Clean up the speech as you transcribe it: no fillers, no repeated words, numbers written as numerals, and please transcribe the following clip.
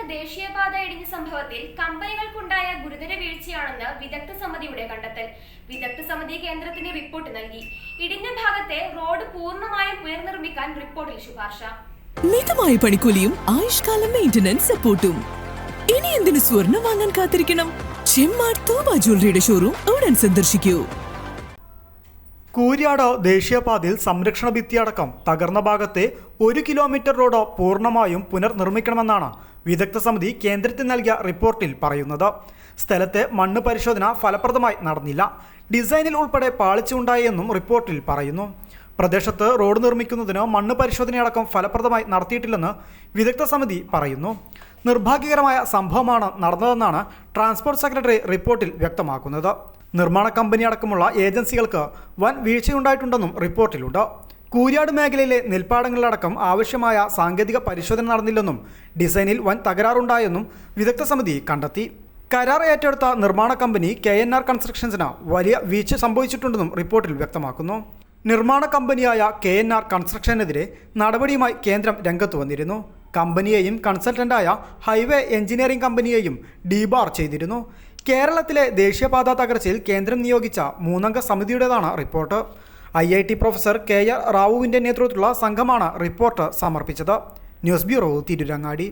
ദേശീയപാത ഇടിഞ്ഞ സംഭവത്തിൽ കമ്പനികൾക്കുണ്ടായ ഗുരുതര വീഴ്ചയാണെന്ന് വിദഗ്ധ സമിതിയുടെ കണ്ടെത്തൽ. വിദഗ്ധ സമിതി കേന്ദ്രത്തിന് റിപ്പോർട്ട് നൽകി. ഇടിഞ്ഞ ഭാഗത്തെ റോഡ് പൂർണ്ണമായും പുനർനിർമ്മിക്കാൻ റിപ്പോർട്ടിൽ ശുപാർശ. മിതമായ പണിക്കൂലിയും ആയുഷ്കാലം മെയിന്റനൻസ് സപ്പോർട്ടും. ഇനി എന്തിനു സ്വർണം വാങ്ങാൻ കാത്തിരിക്കണം? ചെമ്മാട് തോബ ജ്വല്ലറിയുടെ ഷോറൂം ഉടൻ സന്ദർശിക്കൂ. കൂരിയാട് ദേശീയപാതയിൽ സംരക്ഷണ ഭിത്തിയടക്കം തകർന്ന ഭാഗത്തെ 1 കിലോമീറ്റർ റോഡ് പൂർണ്ണമായും പുനർനിർമ്മിക്കണമെന്നാണ് വിദഗ്ധ സമിതി കേന്ദ്രത്തിന് നൽകിയ റിപ്പോർട്ടിൽ പറയുന്നത്. സ്ഥലത്തെ മണ്ണ് പരിശോധന ഫലപ്രദമായി നടന്നില്ല. ഡിസൈനിൽ ഉൾപ്പെടെ പാളിച്ചുണ്ടായെന്നും റിപ്പോർട്ടിൽ പറയുന്നു. പ്രദേശത്ത് റോഡ് നിർമ്മിക്കുന്നതിന് മണ്ണ് പരിശോധനയടക്കം ഫലപ്രദമായി നടത്തിയിട്ടില്ലെന്ന് വിദഗ്ധ സമിതി പറയുന്നു. നിർഭാഗ്യകരമായ സംഭവമാണ് നടന്നതെന്നാണ് ട്രാൻസ്പോർട്ട് സെക്രട്ടറി റിപ്പോർട്ടിൽ വ്യക്തമാക്കുന്നത്. നിർമ്മാണ കമ്പനി അടക്കമുള്ള ഏജൻസികൾക്ക് വൻ വീഴ്ചയുണ്ടായിട്ടുണ്ടെന്നും റിപ്പോർട്ടിലുണ്ട്. കൂരിയാട് മേഖലയിലെ നെൽപ്പാടങ്ങളിലടക്കം ആവശ്യമായ സാങ്കേതിക പരിശോധന നടന്നില്ലെന്നും ഡിസൈനിൽ വൻ തകരാറുണ്ടായെന്നും വിദഗ്ധ സമിതി കണ്ടെത്തി. കരാർ ഏറ്റെടുത്ത നിർമ്മാണ കമ്പനി KNR കൺസ്ട്രക്ഷൻസിന് വലിയ വീഴ്ച സംഭവിച്ചിട്ടുണ്ടെന്നും റിപ്പോർട്ടിൽ വ്യക്തമാക്കുന്നു. നിർമ്മാണ കമ്പനിയായ KNR കൺസ്ട്രക്ഷനെതിരെ നടപടിയുമായി കേന്ദ്രം രംഗത്ത് വന്നിരുന്നു. കമ്പനിയെയും കൺസൾട്ടന്റായ ഹൈവേ എഞ്ചിനീയറിംഗ് കമ്പനിയെയും ഡീബാർ ചെയ്തിരുന്നു. കേരളത്തിലെ ദേശീയപാത തകർച്ചയിൽ കേന്ദ്രം നിയോഗിച്ച 3 അംഗ സമിതിയുടേതാണ് റിപ്പോർട്ട്. IIT പ്രൊഫസർ KR റാവുവിൻ്റെ നേതൃത്വത്തിലുള്ള സംഘമാണ് റിപ്പോർട്ട് സമർപ്പിച്ചത്. News bureau, Tirurangadi.